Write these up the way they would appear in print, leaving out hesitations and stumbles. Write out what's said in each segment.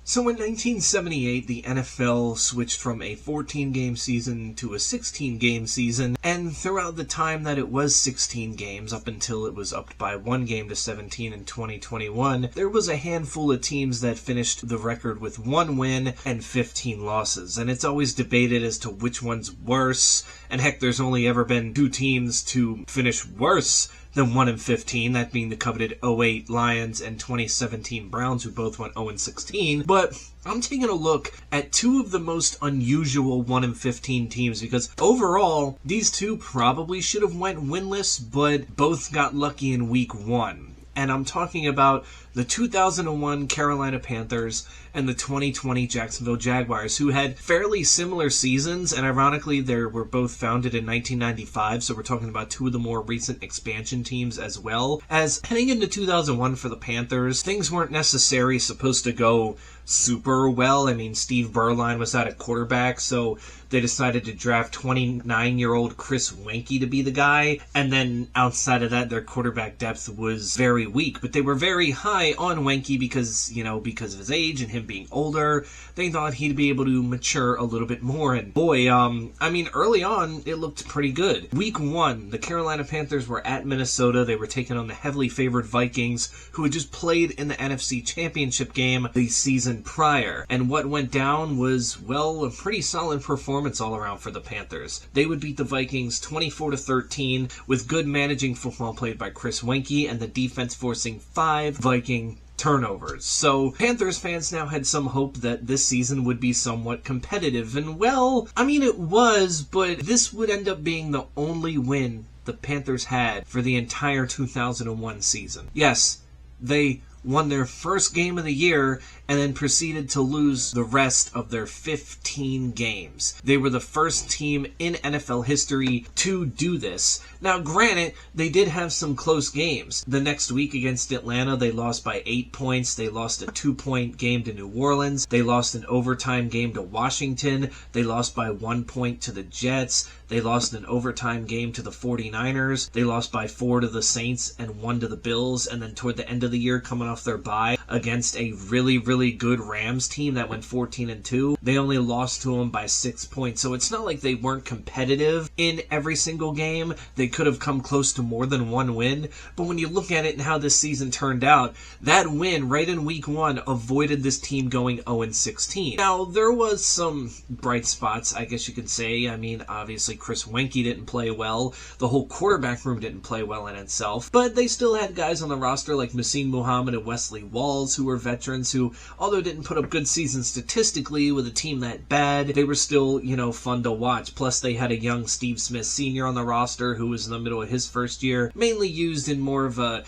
So in 1978, the NFL switched from a 14-game season to a 16-game season, and throughout the time that it was 16 games, up until it was upped by 1 game to 17 in 2021, there was a handful of teams that finished the record with 1 win and 15 losses, and it's always debated as to which one's worse, and heck, there's only ever been 2 teams to finish worse than 1-15, that being the coveted 08 Lions and 2017 Browns, who both went 0-16. But I'm taking a look at 2 of the most unusual 1-15 teams, because overall, these 2 probably should have went winless, but both got lucky in week 1. And I'm talking about the 2001 Carolina Panthers and the 2020 Jacksonville Jaguars, who had fairly similar seasons, and ironically they were both founded in 1995, so we're talking about 2 of the more recent expansion teams as well. As heading into 2001 for the Panthers, things weren't necessarily supposed to go super well. I mean, Steve Berline was out at quarterback, so they decided to draft 29-year-old Chris Wenke to be the guy, and then outside of that, their quarterback depth was very weak, but they were very high on Wenke because of his age and him being older. They thought he'd be able to mature a little bit more, and boy, early on, it looked pretty good. Week 1, the Carolina Panthers were at Minnesota. They were taking on the heavily favored Vikings, who had just played in the NFC Championship game the season prior, and what went down was, well, a pretty solid performance all around for the Panthers. They would beat the Vikings 24-13 with good managing football played by Chris Wenke and the defense forcing 5 Viking turnovers. So Panthers fans now had some hope that this season would be somewhat competitive, and well, I mean, it was, but this would end up being the only win the Panthers had for the entire 2001 season. Yes, they won their first game of the year and then proceeded to lose the rest of their 15 games. They were the first team in NFL history to do this. Now, granted, they did have some close games. The next week against Atlanta, they lost by 8 points. They lost a 2-point game to New Orleans. They lost an overtime game to Washington. They lost by 1 point to the Jets. They lost an overtime game to the 49ers. They lost by 4 to the Saints and 1 to the Bills. And then toward the end of the year, coming off their bye against a really good Rams team that went 14-2, they only lost to them by 6 points. So it's not like they weren't competitive in every single game. They could have come close to more than 1 win. But when you look at it and how this season turned out, that win right in week 1 avoided this team going 0-16. Now, there was some bright spots, I guess you could say. I mean, obviously Chris Wenke didn't play well. The whole quarterback room didn't play well in itself. But they still had guys on the roster like Masin Muhammad and Wesley Walls, who were veterans who, although didn't put up good seasons statistically with a team that bad, they were still, fun to watch. Plus, they had a young Steve Smith Sr. on the roster who was in the middle of his first year, mainly used in more of a,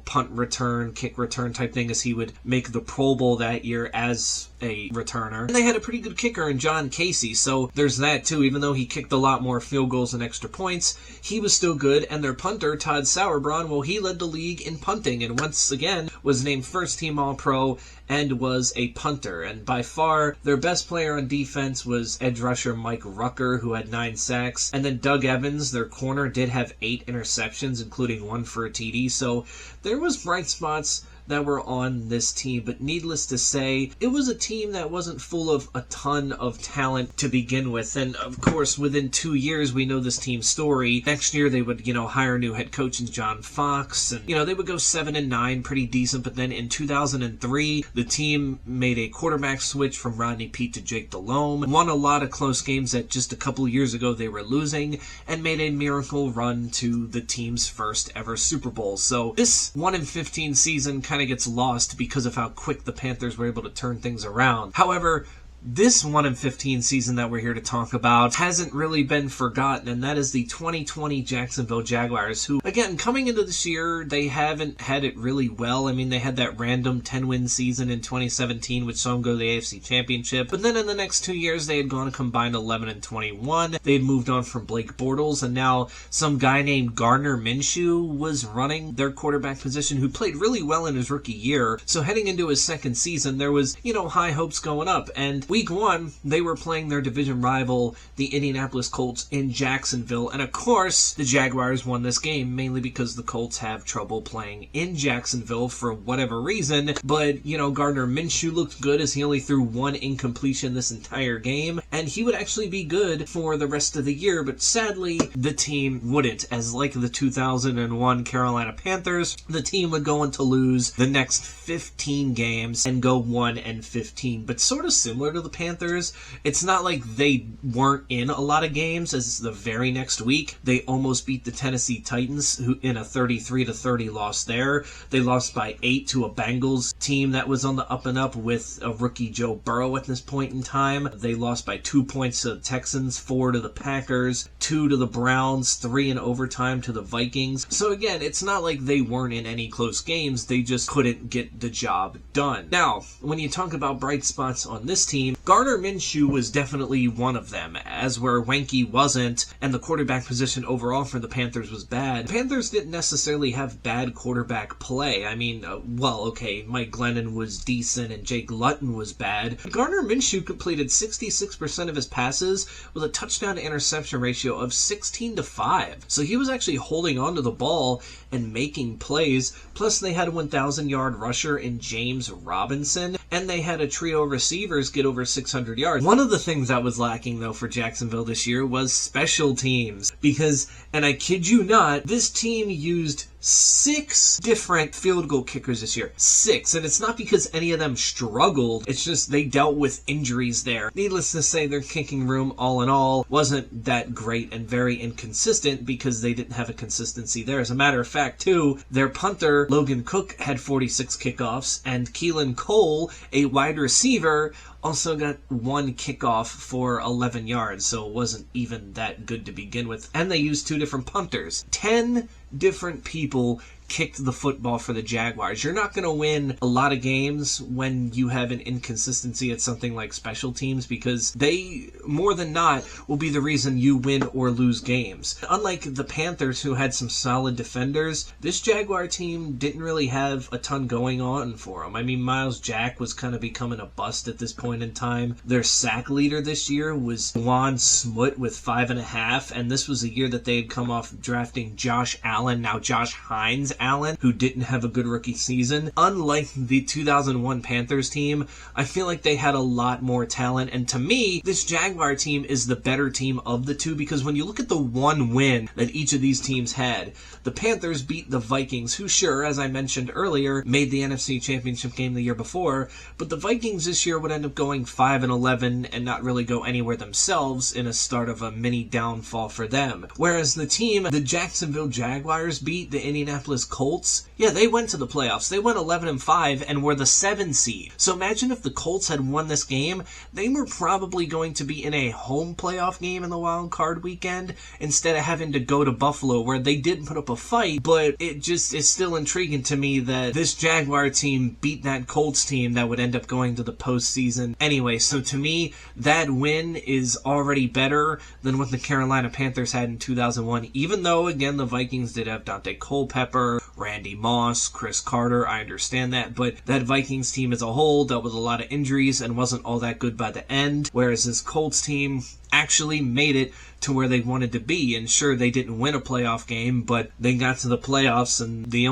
punt return, kick return type thing, as he would make the Pro Bowl that year as a returner. And they had a pretty good kicker in John Casey, so there's that too. Even though he kicked a lot more field goals and extra points, he was still good. And their punter, Todd Sauerbrunn, well, he led the league in punting and once again was named first team All-Pro and was a punter. And by far, their best player on defense was edge rusher Mike Rucker, who had 9 sacks. And then Doug Evans, their corner, did have 8 interceptions, including 1 for a TD. So there was bright spots that were on this team, but needless to say, it was a team that wasn't full of a ton of talent to begin with. And of course, within 2 years, we know this team's story. Next year, they would, hire a new head coach in John Fox, and, they would go 7-9, pretty decent. But then in 2003, the team made a quarterback switch from Rodney Peete to Jake Delhomme, won a lot of close games that just a couple years ago they were losing, and made a miracle run to the team's first ever Super Bowl. So this 1-15 season kind of gets lost because of how quick the Panthers were able to turn things around. However, this 1-15 season that we're here to talk about hasn't really been forgotten, and that is the 2020 Jacksonville Jaguars, who, again, coming into this year, they haven't had it really well. I mean, they had that random 10-win season in 2017, which saw them go to the AFC Championship, but then in the next 2 years, they had gone a combined 11-21. They had moved on from Blake Bortles, and now some guy named Gardner Minshew was running their quarterback position, who played really well in his rookie year. So heading into his second season, there was, high hopes going up, and Week 1, they were playing their division rival, the Indianapolis Colts, in Jacksonville, and of course, the Jaguars won this game, mainly because the Colts have trouble playing in Jacksonville for whatever reason, but, Gardner Minshew looked good as he only threw one incompletion this entire game, and he would actually be good for the rest of the year, but sadly, the team wouldn't, as like the 2001 Carolina Panthers, the team would go on to lose the next 15 games and go 1-15, but sort of similar to the Panthers, it's not like they weren't in a lot of games, as the very next week, they almost beat the Tennessee Titans, who in a 33-30 loss there. They lost by 8 to a Bengals team that was on the up and up with a rookie Joe Burrow at this point in time. They lost by 2 points to the Texans, 4 to the Packers, 2 to the Browns, 3 in overtime to the Vikings. So again, it's not like they weren't in any close games, they just couldn't get the job done. Now, when you talk about bright spots on this team, Gardner Minshew was definitely one of them, as where Wenke wasn't, and the quarterback position overall for the Panthers was bad. The Panthers didn't necessarily have bad quarterback play. I mean, Mike Glennon was decent and Jake Luton was bad. Gardner Minshew completed 66% of his passes with a touchdown to interception ratio of 16-5. So he was actually holding on to the ball and making plays. Plus they had a 1,000-yard rusher in James Robinson, and they had a trio of receivers get over 600 yards. One of the things that was lacking, though, for Jacksonville this year was special teams. Because, and I kid you not, this team used 6 different field goal kickers this year. 6. And it's not because any of them struggled. It's just they dealt with injuries there. Needless to say, their kicking room, all in all, wasn't that great and very inconsistent because they didn't have a consistency there. As a matter of fact, too, their punter, Logan Cook, had 46 kickoffs, and Keelan Cole, a wide receiver, also got 1 kickoff for 11 yards, so it wasn't even that good to begin with. And they used 2 different punters. 10 different people kicked the football for the Jaguars. You're not going to win a lot of games when you have an inconsistency at something like special teams, because they, more than not, will be the reason you win or lose games. Unlike the Panthers, who had some solid defenders, this Jaguar team didn't really have a ton going on for them. I mean, Miles Jack was kind of becoming a bust at this point in time. Their sack leader this year was Juan Smoot with 5.5, and this was a year that they had come off drafting Josh Allen, now Josh Hines Allen, who didn't have a good rookie season. Unlike the 2001 Panthers team, I feel like they had a lot more talent, and to me, this Jaguar team is the better team of the two, because when you look at the one win that each of these teams had, the Panthers beat the Vikings, who sure, as I mentioned earlier, made the NFC Championship game the year before, but the Vikings this year would end up going 5-11 and not really go anywhere themselves in a start of a mini downfall for them. Whereas the team the Jacksonville Jaguars beat, the Indianapolis Colts, yeah, they went to the playoffs. They went 11-5 and were the 7 seed. So imagine if the Colts had won this game, they were probably going to be in a home playoff game in the wild card weekend instead of having to go to Buffalo, where they did put up a fight, but it just is still intriguing to me that this Jaguar team beat that Colts team that would end up going to the postseason anyway. So to me, that win is already better than what the Carolina Panthers had in 2001, even though, again, the Vikings did have Dante Culpepper, Randy Moss, Chris Carter. I understand that, but that Vikings team as a whole dealt with a lot of injuries and wasn't all that good by the end, whereas this Colts team actually made it to where they wanted to be. And sure, they didn't win a playoff game, but they got to the playoffs, and they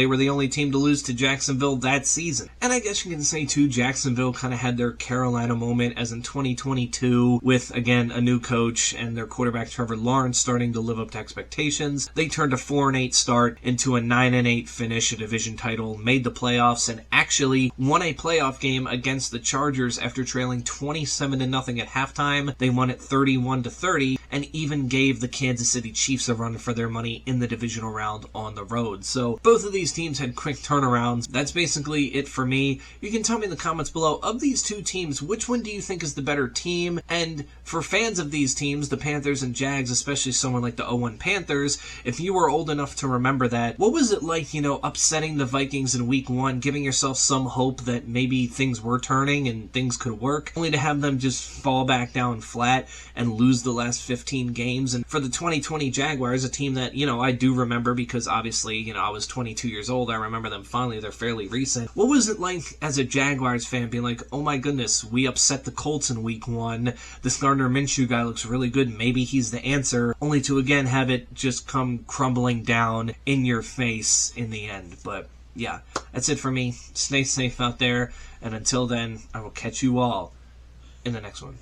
were the only team to lose to Jacksonville that season. And I guess you can say too, Jacksonville kind of had their Carolina moment, as in 2022, with again a new coach and their quarterback Trevor Lawrence starting to live up to expectations. They turned a 4-8 start into a 9-8 finish, a division title, made the playoffs, and actually won a playoff game against the Chargers after trailing 27-0 at halftime. They won it 31-30, and even gave the Kansas City Chiefs a run for their money in the divisional round on the road. So both of these teams had quick turnarounds. That's basically it for me. You can tell me in the comments below, of these two teams, which one do you think is the better team? And for fans of these teams, the Panthers and Jags, especially someone like the 01 Panthers, if you were old enough to remember that, what was it like, upsetting the Vikings in week 1, giving yourself some hope that maybe things were turning and things could work, only to have them just fall back down flat and lose the last 15 15 games. And for the 2020 Jaguars, a team that, I do remember because obviously, I was 22 years old. I remember them fondly. They're fairly recent. What was it like as a Jaguars fan being like, oh my goodness, we upset the Colts in week 1. This Gardner Minshew guy looks really good. Maybe he's the answer. Only to again have it just come crumbling down in your face in the end. But yeah, that's it for me. Stay safe out there. And until then, I will catch you all in the next one.